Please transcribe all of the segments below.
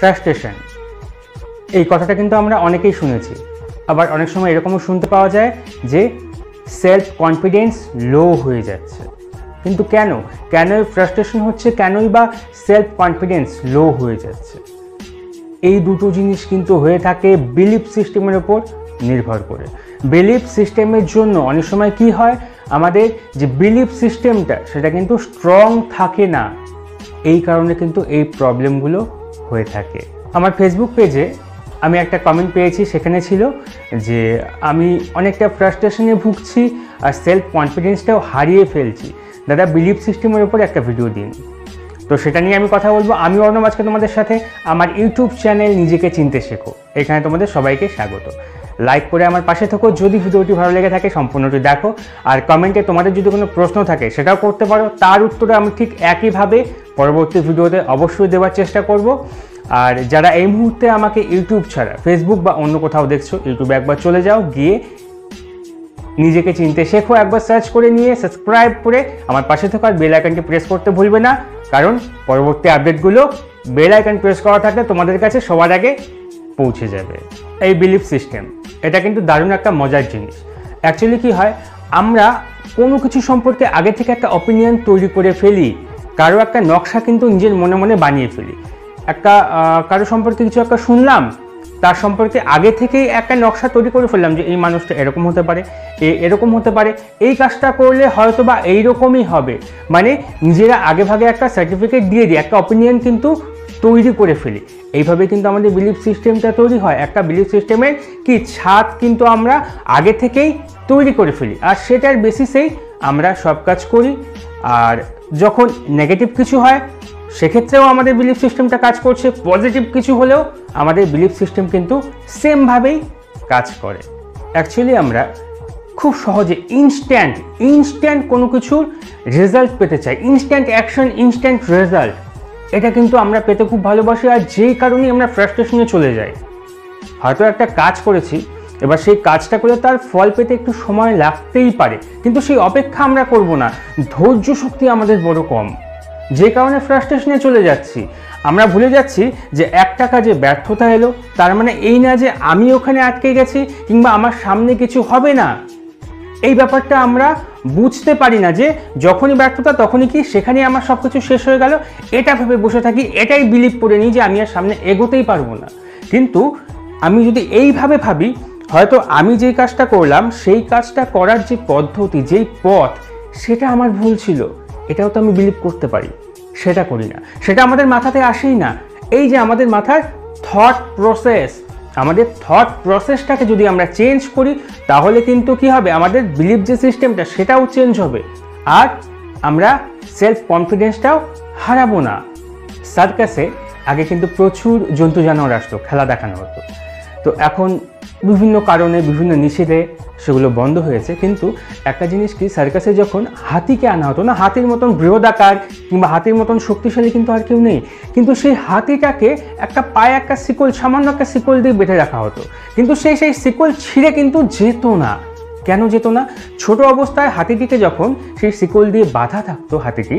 Frustration, এই কথাটা কিন্তু আমরা অনেকেই শুনেছি। আবার অনেক সময় এরকমও শুনতে পাওয়া যায় যে সেলফ কনফিডেন্স লো হয়ে যাচ্ছে। কিন্তু কেন এই ফ্রাস্ট্রেশন হচ্ছে, কেনই বা সেলফ কনফিডেন্স লো হয়ে যাচ্ছে? এই দুটো জিনিস কিন্তু হয়ে থাকে বিলিফ সিস্টেমের ওপর নির্ভর করে। বিলিফ সিস্টেমের জন্য অনেক সময় কি হয়, আমাদের যে বিলিফ সিস্টেমটা সেটা কিন্তু স্ট্রং থাকে না, এই কারণে কিন্তু এই প্রবলেমগুলো হয়ে থাকে। আমার ফেসবুক পেজে আমি একটা কমেন্ট পেয়েছি, সেখানে ছিল যে আমি অনেকটা ফ্রাস্ট্রেশনে ভুগছি আর সেলফ কনফিডেন্সটাও হারিয়ে ফেলছি, দাদা বিলিফ সিস্টেমের উপর একটা ভিডিও দিন। তো সেটা নিয়ে আমি কথা বলবো। আমি অর্ণব আজকে তোমাদের সাথে আমার ইউটিউব চ্যানেল নিজেকে চিনতে শেখো, এখানে তোমাদের সবাইকে স্বাগত। লাইক করে আমার পাশে থাকো, যদি ভিডিওটি ভালো লেগে থাকে সম্পূর্ণটি দেখো, আর কমেন্টে তোমাদের যদি কোনো প্রশ্ন থাকে সেটাও করতে পারো, তার উত্তরে আমি ঠিক একইভাবে পরবর্তী ভিডিওতে অবশ্যই দেওয়ার চেষ্টা করব। আর যারা এই মুহূর্তে আমাকে ইউটিউব ছাড়া ফেসবুক বা অন্য কোথাও দেখছো, ইউটিউবে একবার চলে যাও, গিয়ে নিজেকে চিনতে শেখো একবার সার্চ করে নিয়ে সাবস্ক্রাইব করে আমার পাশে থাকো, আর বেল আইকনটি প্রেস করতে ভুলবে না, কারণ পরবর্তী আপডেটগুলো বেল আইকন প্রেস করা থাকলে তোমাদের কাছে সবার আগে পৌঁছে যাবে। এই বিলিফ সিস্টেম এটা কিন্তু দারুণ একটা মজার জিনিস। অ্যাকচুয়ালি কি হয়, আমরা কোনো কিছু সম্পর্কে আগে থেকে একটা অপিনিয়ন তৈরি করে ফেলি, কারো একটা নকশা কিন্তু নিজের মনে মনে বানিয়ে ফেলি। কারো সম্পর্কে কিছু একটা শুনলাম, তার সম্পর্কে আগে থেকেই একটা নকশা তৈরি করে ফেললাম যে এই মানুষটা এরকম হতে পারে, এরকম হতে পারে, এই কাজটা করলে হয়তো বা এইরকমই হবে, মানে নিজেরা আগে ভাগে একটা সার্টিফিকেট দিয়ে দিই, একটা অপিনিয়ন কিন্তু তৈরি করে ফেলি। এইভাবে কিন্তু আমাদের বিলিফ সিস্টেমটা তৈরি হয়। একটা বিলিফ সিস্টেমের কি ছাদ কিন্তু আমরা আগে থেকেই তৈরি করে ফেলি, আর সেটার বেসিসেই আমরা সব কাজ করি। আর যখন নেগেটিভ কিছু হয় সেক্ষেত্রেও আমাদের বিলিফ সিস্টেমটা কাজ করছে, পজিটিভ কিছু হলেও আমাদের বিলিফ সিস্টেম কিন্তু সেমভাবেই কাজ করে। অ্যাকচুয়ালি আমরা খুব সহজে ইনস্ট্যান্ট কোনো কিছুর রেজাল্ট পেতে চাই, ইনস্ট্যান্ট অ্যাকশন, ইনস্ট্যান্ট রেজাল্ট, এটা কিন্তু আমরা পেতে খুব ভালোবাসি, আর যেই কারণেই আমরা ফ্রাস্ট্রেশনে চলে যাই। হয়তো একটা কাজ করেছি, এবার সেই কাজটা করে তার ফল পেতে একটু সময় লাগতেই পারে, কিন্তু সেই অপেক্ষা আমরা করব না, ধৈর্য শক্তি আমাদের বড় কম, যে কারণে ফ্রাস্ট্রেশনে চলে যাচ্ছি। আমরা ভুলে যাচ্ছি যে একটা কাজে ব্যর্থতা এলো তার মানে এই না যে আমি ওখানে আটকে গেছি কিংবা আমার সামনে কিছু হবে না। এই ব্যাপারটা আমরা বুঝতে পারি না যে যখনই ব্যর্থতা তখনই কি সেখানেই আমার সব কিছু শেষ হয়ে গেল, এটা ভেবে বসে থাকি, এটাই বিলিভ করে নিই যে আমি আর সামনে এগোতেই পারবো না। কিন্তু আমি যদি এইভাবে ভাবি, হয়তো আমি যেই কাজটা করলাম সেই কাজটা করার যে পদ্ধতি, যেই পথ, সেটা আমার ভুল ছিল, এটাও তো আমি বিলিভ করতে পারি। সেটা করি না, সেটা আমাদের মাথাতে আসেই না। এই যে আমাদের মাথার থট প্রসেস, আমাদের থট প্রসেসটাকে যদি আমরা চেঞ্জ করি তাহলে কিন্তু কি হবে, আমাদের বিলিভ যে সিস্টেমটা সেটাও চেঞ্জ হবে, আর আমরা সেলফ কনফিডেন্সটাও হারাবো না। সার্কাসে আগে কিন্তু প্রচুর জন্তু জানোয়ার আসতো, খেলা দেখানো হতো, তো এখন বিভিন্ন কারণে বিভিন্ন নিষেধে সেগুলো বন্ধ হয়েছে। কিন্তু একটা জিনিস কি, সার্কাসে যখন হাতিকে আনা হতো না, হাতির মতন বৃহদাকার কিংবা হাতির মতন শক্তিশালী কিন্তু আর কেউ নেই, কিন্তু সেই হাতিটাকে একটা পায়ে একটা শিকল, সামান্য একটা শিকল দিয়ে বেঁধে রাখা হতো, কিন্তু সেই শিকল ছিঁড়ে কিন্তু যেত না। কেন যেত না? ছোট অবস্থায় হাতিটিকে যখন সেই শিকল দিয়ে বাঁধা থাকতো হাতিটি,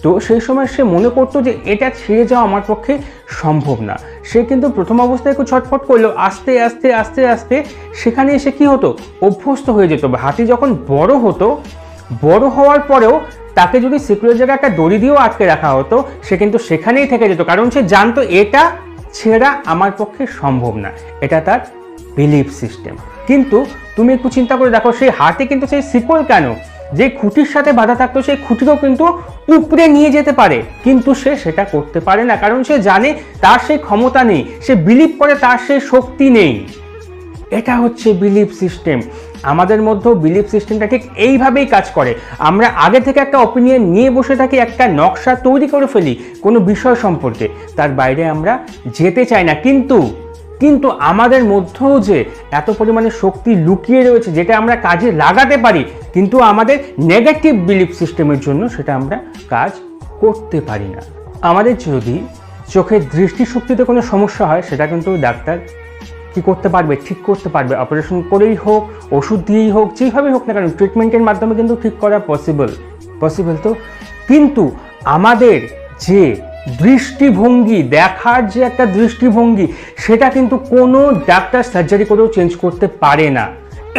তো সেই সময় সে মনে করতো যে এটা ছিঁড়ে যাওয়া আমার পক্ষে সম্ভব না। সে কিন্তু প্রথম অবস্থায় একটু ছটফট করলো, আস্তে আস্তে আস্তে আস্তে সেখানে এসে কি হতো, অভ্যস্ত হয়ে যেত। হাতি যখন বড় হতো, বড় হওয়ার পরেও তাকে যদি শিকলের জায়গায় একটা দড়ি দিয়েও আটকে রাখা হতো, সে কিন্তু সেখানেই থেকে যেত, কারণ সে জানতো এটা ছেঁড়া আমার পক্ষে সম্ভব না। এটা তার বিলিফ সিস্টেম। কিন্তু তুমি একটু চিন্তা করে দেখো, সেই হাতি কিন্তু সেই শিকল কেন, যে খুঁটির সাথে বাঁধা থাকতো সেই খুঁটিকেও কিন্তু উপরে নিয়ে যেতে পারে, কিন্তু সে সেটা করতে পারে না, কারণ সে জানে তার সেই ক্ষমতা নেই, সে বিলিভ করে তার সেই শক্তি নেই। এটা হচ্ছে বিলিফ সিস্টেম। আমাদের মধ্যেও বিলিফ সিস্টেমটা ঠিক এইভাবেই কাজ করে। আমরা আগে থেকে একটা অপিনিয়ন নিয়ে বসে থাকি, একটা নকশা তৈরি করে ফেলি কোনো বিষয় সম্পর্কে, তার বাইরে আমরা যেতে চাই না। কিন্তু আমাদের মধ্যেও যে এত পরিমাণে শক্তি লুকিয়ে রয়েছে যেটা আমরা কাজে লাগাতে পারি, কিন্তু আমাদের নেগেটিভ বিলিফ সিস্টেমের জন্য সেটা আমরা কাজ করতে পারি না। আমাদের যদি চোখের দৃষ্টিশক্তিতে কোনো সমস্যা হয়, সেটা কিন্তু ডাক্তার কি করতে পারবে, ঠিক করতে পারবে, অপারেশন করেই হোক, ওষুধ দিয়েই হোক, যেভাবে হোক না কেন, ট্রিটমেন্টের মাধ্যমে কিন্তু ঠিক করা পসিবল তো। কিন্তু আমাদের যে দৃষ্টিভঙ্গি, দেখার যে একটা দৃষ্টিভঙ্গি, সেটা কিন্তু কোনো ডাক্তার সার্জারি করেও চেঞ্জ করতে পারে না।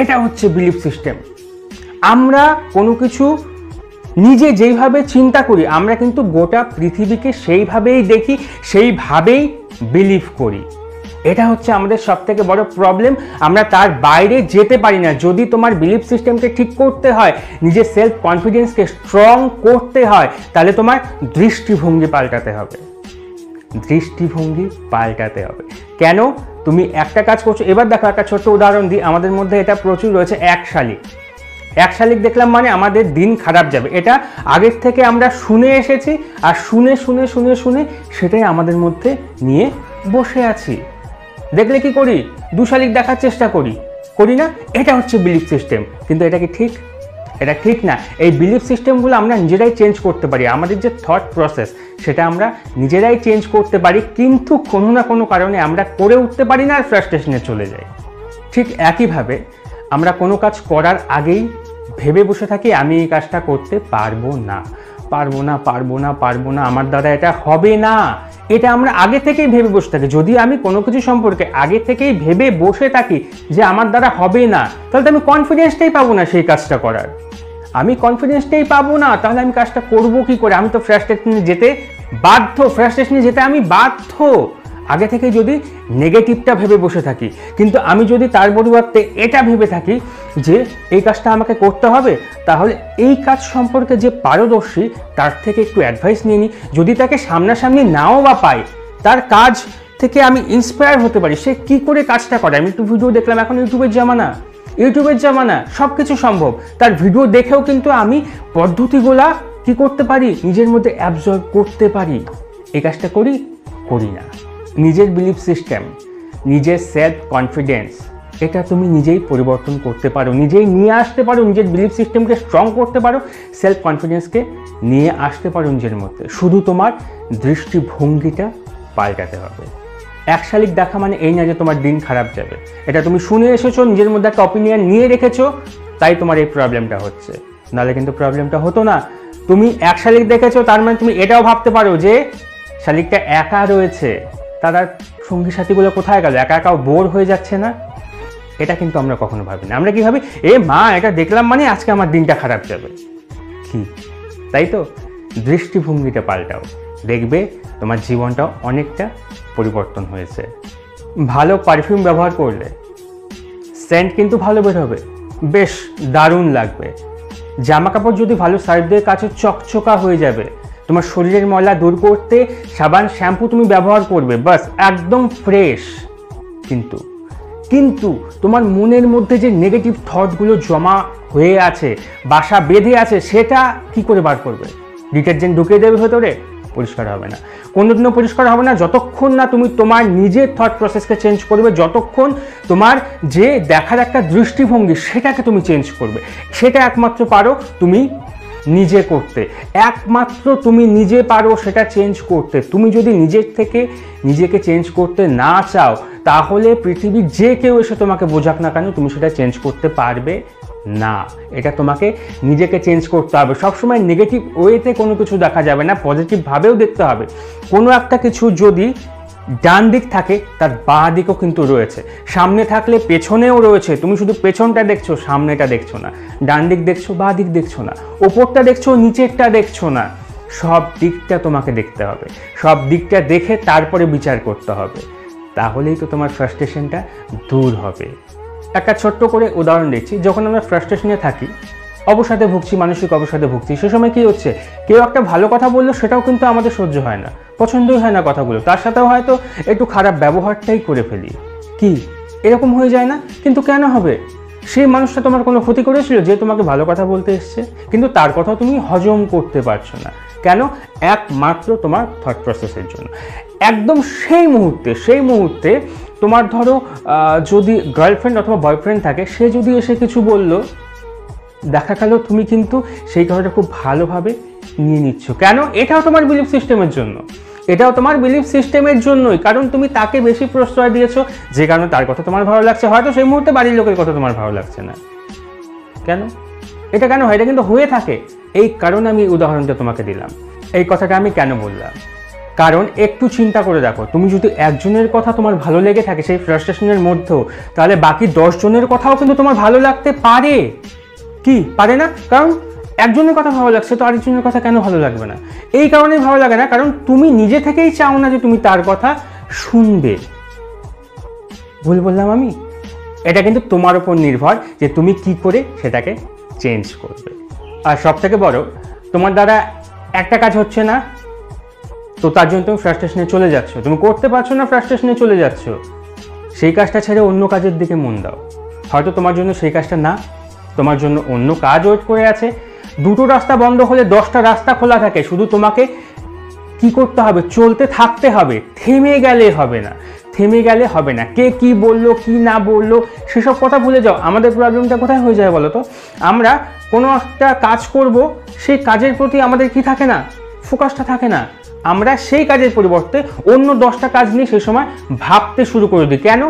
এটা হচ্ছে বিলিফ সিস্টেম। আমরা কোনো কিছু নিজে যেইভাবে চিন্তা করি, আমরা কিন্তু গোটা পৃথিবীকে সেইভাবেই দেখি, সেইভাবেই বিলিভ করি। এটা হচ্ছে আমাদের সবথেকে বড় প্রবলেম। আমরা তার বাইরে যেতে পারি না। যদি তোমার বিলিফ সিস্টেমকে ঠিক করতে হয়, নিজের সেলফ কনফিডেন্সকে স্ট্রং করতে হয়, তাহলে তোমার দৃষ্টিভঙ্গি পাল্টাতে হবে। দৃষ্টিভঙ্গি পাল্টাতে হবে। কেন? তুমি একটা কাজ করছো, এবার দেখো একটা ছোট্ট উদাহরণ দিই। আমাদের মধ্যে এটা প্রচুর রয়েছে, এক শালিক দেখলাম মানে আমাদের দিন খারাপ যাবে। এটা আগের থেকে আমরা শুনে এসেছি, আর শুনে শুনে শুনে শুনে সেটাই আমাদের মধ্যে নিয়ে বসে আছি। দেখলে কি করি? দু শালিক দেখার চেষ্টা করি না? এটা হচ্ছে বিলিফ সিস্টেম। কিন্তু এটা কি ঠিক? এটা ঠিক না। এই বিলিফ সিস্টেমগুলো আমরা নিজেরাই চেঞ্জ করতে পারি। আমাদের যে থট প্রসেস, সেটা আমরা নিজেরাই চেঞ্জ করতে পারি, কিন্তু কোনো না কোনো কারণে আমরা করে উঠতে পারি না, আর ফ্রাস্ট্রেশনে চলে যাই। ঠিক একইভাবে আমরা কোনো কাজ করার আগেই ভেবে বসে থাকি, আমি এই কাজটা করতে পারবো না, আমার দ্বারা এটা হবে না। এটা আমরা আগে থেকেই ভেবে বসে থাকি। যদি আমি কোনো কিছু সম্পর্কে আগে থেকেই ভেবে বসে থাকি যে আমার দ্বারা হবে না, তাহলে তো আমি কনফিডেন্সটাই পাবো না সেই কাজটা করার। তাহলে আমি কাজটা করবো কি করে? আমি তো ফ্রাস্ট্রেশনে যেতে বাধ্য। আগে থেকে যদি নেগেটিভটা ভেবে বসে থাকি, কিন্তু আমি যদি তার পরিবর্তে এটা ভেবে থাকি যে এই কাজটা আমাকে করতে হবে, তাহলে এই কাজ সম্পর্কে যে পারদর্শী, তার থেকে একটু অ্যাডভাইস নিয়ে নিই। যদি তাকে সামনাসামনি নাও বা পাই, তার কাজ থেকে আমি ইন্সপায়ার হতে পারি, সে কি করে কাজটা করে। আমি একটু ভিডিও দেখলাম, এখন ইউটিউবের জামানা, সব কিছু সম্ভব। তার ভিডিও দেখেও কিন্তু আমি পদ্ধতিগুলা কি করতে পারি, নিজের মধ্যে অ্যাবজর্ব করতে পারি। এই কাজটা করি না। নিজের বিলিফ সিস্টেম, নিজের সেলফ কনফিডেন্স, এটা তুমি নিজেই পরিবর্তন করতে পারো, নিজেই নিয়ে আসতে পারো। নিজের বিলিফ সিস্টেমকে স্ট্রং করতে পারো, সেলফ কনফিডেন্সকে নিয়ে আসতে পারো নিজের মধ্যে। শুধু তোমার দৃষ্টিভঙ্গিটা পাল্টাতে হবে। এক শালিক দেখা মানে এই না যে তোমার দিন খারাপ যাবে। এটা তুমি শুনে এসেছো, নিজের মধ্যে একটা অপিনিয়ন নিয়ে রেখেছো, তাই তোমার এই প্রবলেমটা হচ্ছে। নাহলে কিন্তু প্রবলেমটা হতো না। তুমি এক শালিক দেখেছো, তার মানে তুমি এটাও ভাবতে পারো যে শালিকটা একা রয়েছে, তার সঙ্গী সাথীগুলো কোথায় গেল, একা বোর হয়ে যাচ্ছে না? এটা কিন্তু আমরা কখনো ভাবি না। আমরা কি ভাবি, এটা দেখলাম মানে আজকে আমার দিনটা খারাপ যাবে। তাই তো? দৃষ্টিভঙ্গিটা পাল্টাও, দেখবে তোমার জীবনটাও অনেকটা পরিবর্তন হয়েছে। ভালো পারফিউম ব্যবহার করলে সেন্ট কিন্তু ভালো বের হবে, বেশ দারুণ লাগবে। জামা কাপড় যদি ভালো সার্ফ দিয়ে কাছে চকচকা হয়ে যাবে। তোমার শরীরের ময়লা দূর করতে সাবান শ্যাম্পু তুমি ব্যবহার করবে, বাস একদম ফ্রেশ। কিন্তু তোমার মনের মধ্যে যে নেগেটিভ থটগুলো জমা হয়ে আছে, বাসা বেঁধে আছে, সেটা কি করে বার করবে? ডিটারজেন্ট ঢুকিয়ে দেবে ভেতরে, পরিষ্কার হবে না। কোনোদিনও পরিষ্কার হবে না যতক্ষণ না তুমি তোমার নিজের থট প্রসেসকে চেঞ্জ করবে, যতক্ষণ তোমার যে দেখার একটা দৃষ্টিভঙ্গি, সেটাকে তুমি চেঞ্জ করবে। সেটা একমাত্র পারো তুমি নিজে করতে, একমাত্র তুমি নিজে পারো সেটা চেঞ্জ করতে। তুমি যদি নিজের থেকে নিজেকে চেঞ্জ করতে না চাও, তাহলে পৃথিবীর যে কেউ এসে তোমাকে বোঝাক না কেন, তুমি সেটা চেঞ্জ করতে পারবে না। এটা তোমাকে নিজেকে চেঞ্জ করতে হবে। সবসময় নেগেটিভ ওয়েতে কোনো কিছু দেখা যাবে না, পজিটিভভাবেও দেখতে হবে। কোনো একটা কিছু যদি ডান দিক থাকে, তার বাঁ দিকও কিন্তু রয়েছে। সামনে থাকলে পেছনেও রয়েছে। তুমি শুধু পেছনটা দেখছো, সামনেটা দেখছো না। ডান দিক দেখছো, বাঁ দিক দেখছো না। ওপরটা দেখছো, নিচেরটা দেখছো না। সব দিকটা তোমাকে দেখতে হবে। সব দিকটা দেখে তারপরে বিচার করতে হবে। তাহলেই তো তোমার ফ্রাস্ট্রেশনটা দূর হবে। একটা ছোট্ট করে উদাহরণ দিচ্ছি। যখন আমরা ফ্রাস্ট্রেশনে থাকি, অবসাদে ভুগছি, মানসিক অবসাদে ভুগছি, সে সময় কি হচ্ছে, কেউ একটা ভালো কথা বললো, সেটাও কিন্তু আমাদের সহ্য হয় না, পছন্দই হয় না কথাগুলো। তার সাথেও হয়তো একটু খারাপ ব্যবহারটাই করে ফেলি। এরকম হয়ে যায় না? কিন্তু কেন হবে? সেই মানুষটা তোমার কোনো ক্ষতি করেছিল যে তোমাকে ভালো কথা বলতে এসছে, কিন্তু তার কথা তুমি হজম করতে পারছো না। কেন? একমাত্র তোমার থট প্রসেসের জন্য। একদম সেই মুহূর্তে তোমার ধরো যদি গার্লফ্রেন্ড অথবা বয়ফ্রেন্ড থাকে, সে যদি এসে কিছু বলল, দেখা গেল তুমি কিন্তু সেই কথাটা খুব ভালোভাবে নিয়ে নিচ্ছ। কেন? এটাও তোমার বিলিফ সিস্টেমের জন্যই। কারণ তুমি তাকে বেশি প্রশ্রয় দিয়েছো, যে কারণে তার কথা তোমার ভালো লাগছে। হয়তো সেই মুহূর্তে বাড়ির লোকের কথা তোমার ভালো লাগছে না। কেন? এটা কেন হয়? এটা কিন্তু হয়ে থাকে। এই কারণে আমি উদাহরণটা তোমাকে দিলাম। এই কথাটা আমি কেন বললাম? কারণ একটু চিন্তা করে দেখো, তুমি যদি একজনের কথা তোমার ভালো লেগে থাকে সেই ফ্রাস্ট্রেশনের মধ্যেও, তাহলে বাকি 10 জনের কথাও কিন্তু তোমার ভালো লাগতে পারে। কি পারে না? কারণ একজনের কথা ভালো লাগছে, তো আরেকজনের কথা কেন ভালো লাগবে না? এই কারণেই ভালো লাগে না, কারণ তুমি নিজে থেকেই চাও না যে তুমি তার কথা শুনবে। ভুল বললাম আমি? এটা কিন্তু তোমার উপর নির্ভর যে তুমি কি করে সেটাকে চেঞ্জ করবে। আর সব থেকে বড়, তোমার দ্বারা একটা কাজ হচ্ছে না, তো তার জন্য তুমি ফ্রাস্ট্রেশনে চলে যাচ্ছ, তুমি করতে পারছো না, ফ্রাস্ট্রেশনে চলে যাচ্ছ। সেই কাজটা ছেড়ে অন্য কাজের দিকে মন দাও। হয়তো তোমার জন্য সেই কাজটা না, তোমার জন্য অন্য কাজ ওয়েট করে আছে। দুটো রাস্তা বন্ধ হলে 10টা রাস্তা খোলা থাকে, শুধু তোমাকে কি করতে হবে? চলতে থাকতে হবে। থেমে গেলে হবে না, থেমে গেলে হবে না। কে কি বললো কি না বললো সেসব কথা ভুলে যাও। আমাদের প্রবলেমটা কোথায় হয়ে যায় বলো তো? আমরা কোনো একটা কাজ করব, সেই কাজের প্রতি আমাদের কি থাকে না, ফোকাসটা থাকে না। আমরা সেই কাজের পরিবর্তে অন্য 10টা কাজ নিয়ে সেই সময় ভাবতে শুরু করে দিই। কেন?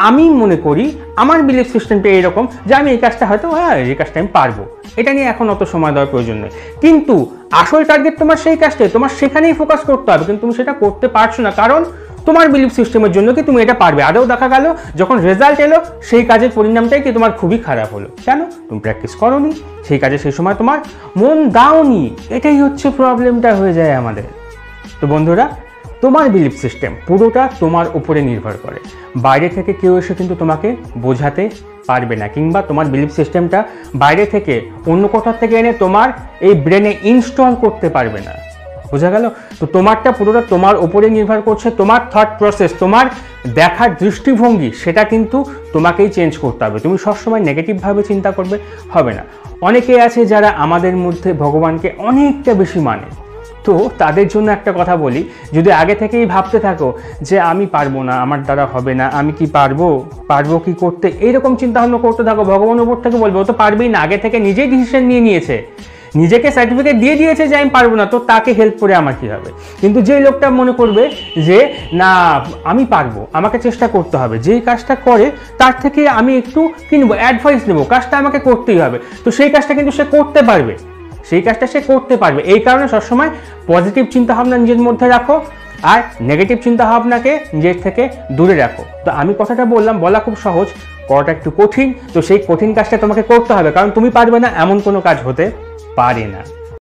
আমি মনে করি, আমার বিলিফ সিস্টেমটা এইরকম যে আমি এই কাজটা হয়তো এই কাজটা আমি পারবো, এটা নিয়ে এখন অত সময় দেওয়ার প্রয়োজন নেই। কিন্তু আসল টার্গেট তোমার সেই কাজটাই, তোমার সেখানেই ফোকাস করতে হবে, কিন্তু তুমি সেটা করতে পারছো না। কারণ তোমার বিলিফ সিস্টেমের জন্য কি তুমি এটা পারবে। আদৌ দেখা গেল যখন রেজাল্ট এলো সেই কাজের পরিণামটাই কি তোমার খুবই খারাপ হলো। কেন? তুমি প্র্যাকটিস করোনি, সেই কাজে সেই সময় তোমার মন দাওনি। এটাই হচ্ছে প্রবলেমটা হয়ে যায় আমাদের। তো বন্ধুরা, তোমার বিলিফ সিস্টেম পুরোটা তোমার উপরে নির্ভর করে। বাইরে থেকে কেউ এসে কিন্তু তোমাকে বোঝাতে পারবে না, কিংবা তোমার বিলিফ সিস্টেমটা বাইরে থেকে অন্য কোথাও থেকে এনে তোমার এই ব্রেনে ইনস্টল করতে পারবে না। বোঝা গেল? তো তোমারটা পুরোটা তোমার উপরে নির্ভর করছে। তোমার থট প্রসেস, তোমার দেখার দৃষ্টিভঙ্গি, সেটা কিন্তু তোমাকেই চেঞ্জ করতে হবে। তুমি সবসময় নেগেটিভভাবে চিন্তা করবে হবে না। অনেকে আছে যারা আমাদের মধ্যে ভগবানকে অনেকটা বেশি মানে, তো তাদের জন্য একটা কথা বলি, যদি আগে থেকেই ভাবতে থাকো যে আমি পারবো না, আমার দ্বারা হবে না, আমি কি পারবো কি করতে, এইরকম চিন্তা ভাবনা করতে থাকো, ভগবানের উপর থেকে বলবে ও তো পারবেই না, আগে থেকে নিজেই ডিসিশন নিয়ে নিয়েছে, নিজেকে সার্টিফিকেট দিয়ে দিয়েছে যে আমি পারবো না, তো তাকে হেল্প করে আমার কী হবে। কিন্তু যেই লোকটা মনে করবে যে না আমি পারবো, আমাকে চেষ্টা করতে হবে, যেই কাজটা করে তার থেকে আমি একটু কিনবো, অ্যাডভাইস নেবো, কাজটা আমাকে করতেই হবে, তো সেই কাজটা কিন্তু সে করতে পারবে, সেই কাজটা সে করতে পারবে। এই কারণে সবসময় পজিটিভ চিন্তাভাবনা নিজের মধ্যে রাখো, আর নেগেটিভ চিন্তাভাবনাকে নিজের থেকে দূরে রাখো। তো আমি কথাটা বললাম, বলা খুব সহজ, করাটা একটু কঠিন। তো সেই কঠিন কাজটা তোমাকে করতে হবে, কারণ তুমি পারবে না এমন কোনো কাজ হতে পারে না।